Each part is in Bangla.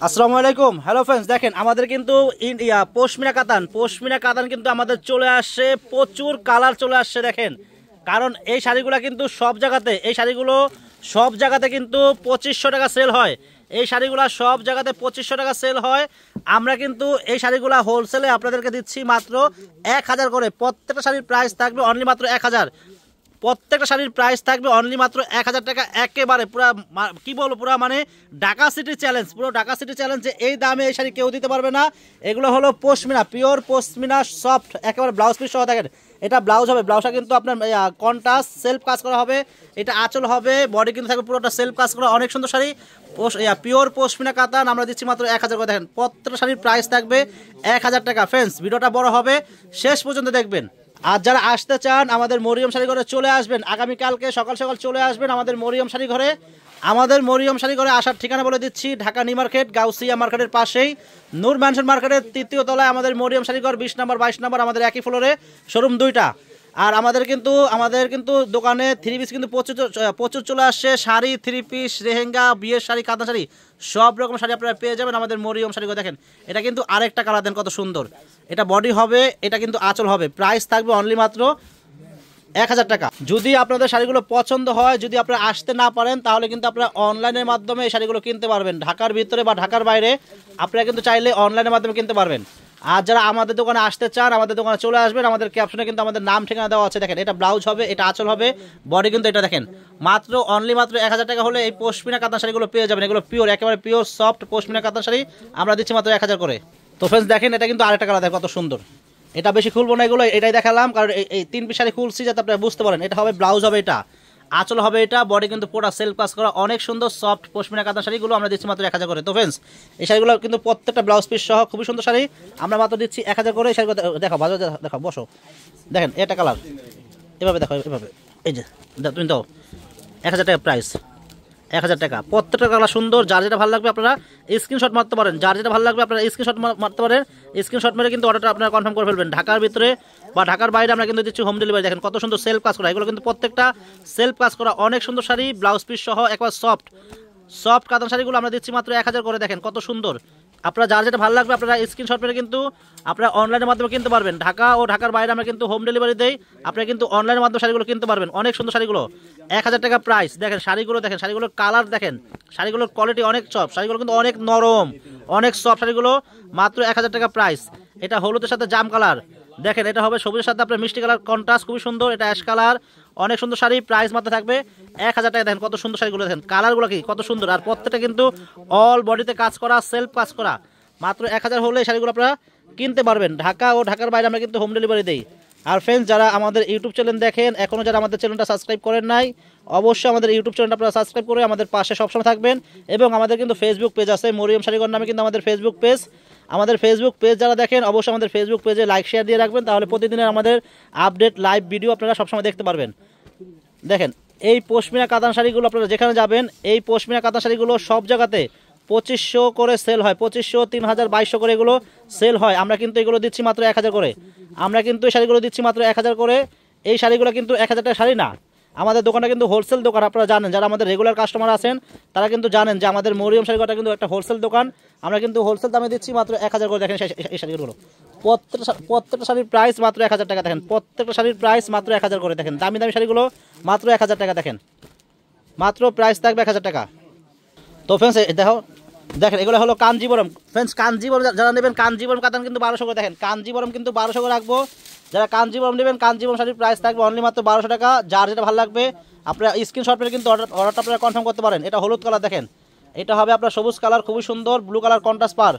আসসালামু আলাইকুম। হ্যালো ফ্রেন্ডস, দেখেন আমাদের কিন্তু পশমিনা কাতান কিন্তু আমাদের চলে আসছে, প্রচুর কালার চলে আসছে। দেখেন, কারণ এই শাড়িগুলো কিন্তু সব জায়গাতে কিন্তু 2500 টাকা সেল হয়। এই শাড়িগুলো সব জায়গাতে 2500 টাকা সেল হয়। আমরা কিন্তু এই শাড়িগুলো হোলসেলে আপনাদেরকে দিচ্ছি মাত্র 1000 করে। প্রত্যেকটা শাড়ির প্রাইস থাকবে অনলি মাত্র 1000। প্রত্যেকটা শাড়ির প্রাইস থাকবে অনলি মাত্র 1000 টাকা। একেবারে পুরো কি বলবো, পুরো মানে ঢাকা সিটি চ্যালেঞ্জ, পুরো ঢাকা সিটি চ্যালেঞ্জ যে এই দামে এই শাড়ি কেউ দিতে পারবে না। এগুলো হলো পশমিনা, পিওর পশমিনা, সফট, একেবারে ব্লাউজ পিস সহ। দেখেন, এটা ব্লাউজ হবে, ব্লাউজটা কিন্তু আপনার কন্ট্রাস্ট সেলফ কাজ করা হবে। এটা আঁচল হবে, বডি কিন্তু থাকবে পুরোটা সেলফ কাজ করা, অনেক সুন্দর শাড়ি। পিওর পশমিনা কাতান আমরা দিচ্ছি মাত্র 1000 করে। দেখেন, প্রত্যেকটা শাড়ির প্রাইস থাকবে 1000 টাকা। ফ্রেন্ডস, ভিডিওটা বড় হবে, শেষ পর্যন্ত দেখবেন। আর যারা আসতে চান আমাদের মরিয়ম শাড়ি ঘরে চলে আসবেন, আগামীকালকে সকাল সকাল চলে আসবেন আমাদের মরিয়ম শাড়ি ঘরে। আমাদের মরিয়ম শাড়ি ঘরে আসার ঠিকানা বলে দিচ্ছি, ঢাকা নিউ মার্কেট, গাউসিয়া মার্কেটের পাশেই নূর ম্যানশন মার্কেটের 3য় তলায় আমাদের মরিয়ম শাড়ি ঘর, 20 নম্বর 22 নম্বর আমাদের একই ফ্লোরে, শোরুম 2টা। আর আমাদের কিন্তু দোকানে 3 পিস কিন্তু প্রচুর চলে আসছে। শাড়ি, 3 পিস, লেহেঙ্গা, বিয়ের শাড়ি, কাঁথা শাড়ি, সব রকম শাড়ি আপনারা পেয়ে যাবেন আমাদের মরিয়ম শাড়ি ঘরে। দেখেন, এটা কিন্তু আরেকটা কালার, দেন কত সুন্দর। এটা বডি হবে, এটা কিন্তু আঁচল হবে। প্রাইস থাকবে অনলি মাত্র 1000 টাকা। যদি আপনাদের শাড়িগুলো পছন্দ হয়, যদি আপনারা আসতে না পারেন, তাহলে কিন্তু আপনারা অনলাইনের মাধ্যমে এই শাড়িগুলো কিনতে পারবেন। ঢাকার ভিতরে বা ঢাকার বাইরে আপনারা কিন্তু চাইলে অনলাইনের মাধ্যমে কিনতে পারবেন। আর যারা আমাদের দোকানে আসতে চান, আমাদের দোকানে চলে আসবেন। আমাদের ক্যাপশনে কিন্তু আমাদের নাম ঠিকানা দেওয়া আছে। দেখেন, এটা ব্লাউজ হবে, এটা আঁচল হবে, বডি কিন্তু এটা। দেখেন, অনলি মাত্র 1000 টাকা হলে এই পশমিনা কাতান শাড়িগুলো পেয়ে যাবেন। এগুলো পিওর, একেবারে পিওর সফট পশমিনা কাতান শাড়ি আমরা দিচ্ছি মাত্র 1000 করে। তো ফ্রেন্ডস, দেখেন, এটা কিন্তু আরেকটা কালার, দেখেন কত সুন্দর। এটা বেশি খুলবো না, এগুলো এটাই দেখালাম, কারণ এই 3 পিস শাড়ি খুলছি যাতে আপনারা বুঝতে পারেন। এটা হবে ব্লাউজ হবে, এটা আঁচল হবে, এটা বডি কিন্তু পুরো সেলফ কাজ করা, অনেক সুন্দর সফট পশমিনা কাতান শাড়িগুলো আমরা দিচ্ছি মাত্র 1000 করে। তো ফ্রেন্ডস, এই শাড়িগুলো কিন্তু প্রত্যেকটা ব্লাউজ পিস সহ খুবই সুন্দর শাড়ি আমরা মাত্র দিচ্ছি 1000 করে। এই শাড়িগুলো দেখো, বাজার দেখো, বসো। দেখেন, এটা কালার, এভাবে দেখো, এভাবে, এই যে তুমি দাও, 1000 টাকা প্রাইস, 1000 টাকা। প্রত্যেকটা কালার সুন্দর, যার যেটা ভালো লাগবে আপনারা স্ক্রিনশট মারতে পারেন। যার যেটা ভালো লাগবে আপনারা স্ক্রিনশট মারতে পারেন। স্ক্রিনশট মেরে কিন্তু অর্ডারটা আপনারা কনফার্ম করে ফেলবেন। ঢাকার ভিতরে বা ঢাকার বাইরে আমরা কিন্তু দিচ্ছি হোম ডেলিভারি। দেখেন কত সুন্দর সেলফ কাজ করা, এগুলো কিন্তু প্রত্যেকটা সেলফ কাজ করা, অনেক সুন্দর শাড়ি, ব্লাউজ পিস সহ, একবার সফট কাতান শাড়িগুলো আমরা দিচ্ছি মাত্র 1000 করে। দেখেন কত সুন্দর। আপনারা যার যেটা ভালো লাগবে আপনারা স্ক্রিনশট মেরে কিন্তু আপনারা অনলাইনের মাধ্যমে কিনতে পারবেন। ঢাকা ও ঢাকার বাইরে আমরা কিন্তু হোম ডেলিভারি দেই। আপনারা কিন্তু অনলাইনের মাধ্যমে শাড়িগুলো কিনতে পারবেন। অনেক সুন্দর শাড়িগুলো, 1000 টাকা প্রাইস। দেখেন শাড়িগুলো, দেখেন শাড়িগুলোর কালার, দেখেন শাড়িগুলোর কোয়ালিটি অনেক সফট, শাড়িগুলো কিন্তু অনেক নরম, অনেক সফট শাড়িগুলো, মাত্র 1000 টাকা প্রাইস। এটা হলুদের সাথে জাম কালার, দেখেন এটা হবে সবুজের সাথে আপনার মিষ্টি কালার কন্ট্রাস্ট, খুবই সুন্দর। এটা অ্যাশ কালার, অনেক সুন্দর শাড়ি, প্রাইস মাত্র থাকবে 1000 টাকা। দেখেন কত সুন্দর শাড়িগুলো, দেখেন কালারগুলো কি কত সুন্দর। আর প্রত্যেকটা কিন্তু অল বডিতে কাজ করা, সেলফ কাজ করা। মাত্র 1000 হলে এই শাড়িগুলো আপনারা কিনতে পারবেন। ঢাকা ও ঢাকার বাইরে আমরা কিন্তু হোম ডেলিভারি দেই। আর ফ্রেন্ডস, যারা আমাদের ইউটিউব চ্যানেল দেখেন, এখনও যারা আমাদের চ্যানেলটা সাবস্ক্রাইব করেন নাই, অবশ্যই আমাদের ইউটিউব চ্যানেলটা আপনারা সাবস্ক্রাইব করে আমাদের পাশে সবসময় থাকবেন। এবং আমাদের কিন্তু ফেসবুক পেজ আছে, মরিয়ম শাড়িঘর নামে কিন্তু আমাদের ফেসবুক পেজ। আমাদের ফেসবুক পেজ যারা দেখেন, অবশ্যই আমাদের ফেসবুক পেজে লাইক শেয়ার দিয়ে রাখবেন, তাহলে প্রতিদিনের আমাদের আপডেট লাইভ ভিডিও আপনারা সবসময় দেখতে পারবেন। দেখেন, এই পশমিনা কাতান শাড়িগুলো আপনারা যেখানে যাবেন, এই পশমিনা কাতান শাড়িগুলো সব জায়গাতে 2500 করে সেল হয়, 2500, 3000, 2200 করে এগুলো সেল হয়। আমরা কিন্তু এগুলো দিচ্ছি মাত্র 1000 করে। আমরা কিন্তু এই শাড়িগুলো দিচ্ছি মাত্র 1000 করে। এই শাড়িগুলো কিন্তু 1000 টাকা শাড়ি না, আমাদের দোকানটা কিন্তু হোলসেল দোকান। আপনারা জানেন, যারা আমাদের রেগুলার কাস্টমার আছেন তারা কিন্তু জানেন যে আমাদের মরিয়ম শাড়িঘরটা কিন্তু একটা হোলসেল দোকান। আমরা কিন্তু হোলসেল দামে দিচ্ছি মাত্র 1000 করে। দেখেন এই শাড়িগুলো, প্রত্যেকটা শাড়ির প্রাইস মাত্র 1000 টাকা। দেখেন প্রত্যেকটা শাড়ির প্রাইস মাত্র 1000 করে। দেখেন দামি দামি শাড়িগুলো মাত্র 1000 টাকা। দেখেন মাত্র প্রাইস থাকবে 1000 টাকা। তো ফ্রেন্ডস, দেখেন এগুলো হলো কাঞ্জিবরম। ফ্রেন্ডস, কাঞ্জিবরম যারা নেবেন, কাঞ্জিবরম কাতান কিন্তু 1200 করে। দেখেন কাঞ্জিবরম কিন্তু 1200 করে রাখবো। যারা কাঞ্জিবরম নেবেন, কাঞ্জিবরম শাড়ির প্রাইস থাকবে অনলি মাত্র 1200 টাকা। যার যেটা ভালো লাগবে আপনারা স্ক্রিনশট পেলে কিন্তু অর্ডারটা আপনারা কনফার্ম করতে পারেন। এটা হলুদ কালার, দেখেন এটা হবে আপনার সবুজ কালার, খুবই সুন্দর, ব্লু কালার কন্ট্রাস্ট পার।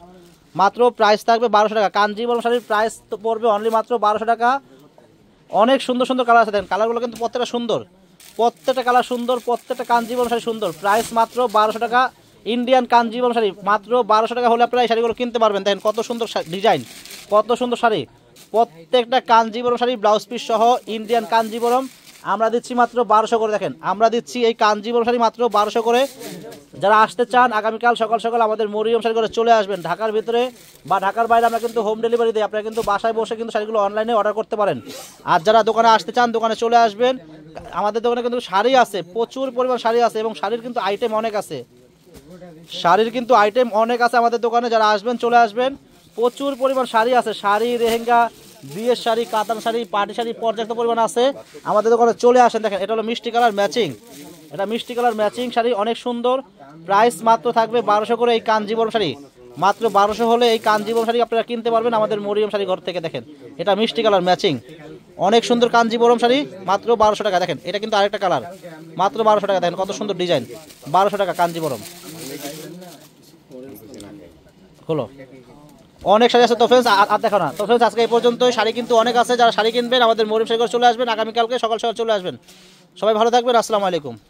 মাত্র প্রাইস থাকবে 1200 টাকা। কাঞ্জিবরম শাড়ির প্রাইস তো পড়বে অনলি মাত্র 1200 টাকা। অনেক সুন্দর সুন্দর কালার আছে, দেখেন কালারগুলো কিন্তু প্রত্যেকটা সুন্দর, প্রত্যেকটা কালার সুন্দর, প্রত্যেকটা কাঞ্জিবরম শাড়ি সুন্দর। প্রাইস মাত্র 1200 টাকা। ইন্ডিয়ান কাঞ্জিবরম শাড়ি মাত্র 1200 টাকা হলে আপনারা এই শাড়িগুলো কিনতে পারবেন। দেখেন কত সুন্দর ডিজাইন, কত সুন্দর শাড়ি, প্রত্যেকটা কাঞ্জিবরম শাড়ি ব্লাউজ পিস সহ ইন্ডিয়ান কাঞ্জিবরম আমরা দিচ্ছি মাত্র 1200 করে। দেখেন আমরা দিচ্ছি এই কাঞ্জিবরম শাড়ি মাত্র 1200 করে। যারা আসতে চান আগামীকাল সকাল সকাল আমাদের মরিয়ম শাড়ি করে চলে আসবেন। ঢাকার ভিতরে বা ঢাকার বাইরে আমরা কিন্তু হোম ডেলিভারি দিই। আপনারা কিন্তু বাসায় বসে কিন্তু শাড়িগুলো অনলাইনে অর্ডার করতে পারেন। আর যারা দোকানে আসতে চান, দোকানে চলে আসবেন। আমাদের দোকানে কিন্তু শাড়ি আছে, প্রচুর পরিমাণ শাড়ি আছে এবং শাড়ির কিন্তু আইটেম অনেক আছে। শাড়ির কিন্তু আইটেম অনেক আছে আমাদের দোকানে, যারা আসবেন চলে আসবেন। প্রচুর পরিমাণ শাড়ি আছে, শাড়ি, লেহেঙ্গা, বিয়ের শাড়ি, কাতান শাড়ি, পার্টি শাড়ি পর্যাপ্ত পরিমাণ আছে আমাদের দোকানে, চলে আসেন। দেখেন এটা হলো মিষ্টি কালার ম্যাচিং, এটা মিষ্টি কালার ম্যাচিং শাড়ি, অনেক সুন্দর। প্রাইস মাত্র থাকবে 1200 করে। এই কাঞ্জিবরম শাড়ি মাত্র 1200 হলে এই কাঞ্জিবরম শাড়ি আপনারা কিনতে পারবেন আমাদের মরিয়ম শাড়ি ঘর থেকে। দেখেন এটা মিষ্টি কালার ম্যাচিং, অনেক সুন্দর কাঞ্জিবরম শাড়ি, মাত্র 1200 টাকা। দেখেন এটা কিন্তু আরেকটা কালার, মাত্র 1200 টাকা। দেখেন কত সুন্দর ডিজাইন, 1200 টাকা কাঞ্জিবরম হলো। অনেক শাড়ি আছে তো ফ্রেন্ডস, আর দেখো না তো ফ্রেন্ডস, আজকে এই পর্যন্তই। শাড়ি কিন্তু অনেক আছে, যারা শাড়ি কিনবেন আমাদের মরিয়ম শাড়ি ঘর চলে আসবেন, আগামীকালকে সকাল সকাল চলে আসবেন। সবাই ভালো থাকবেন, আসসালামু আলাইকুম।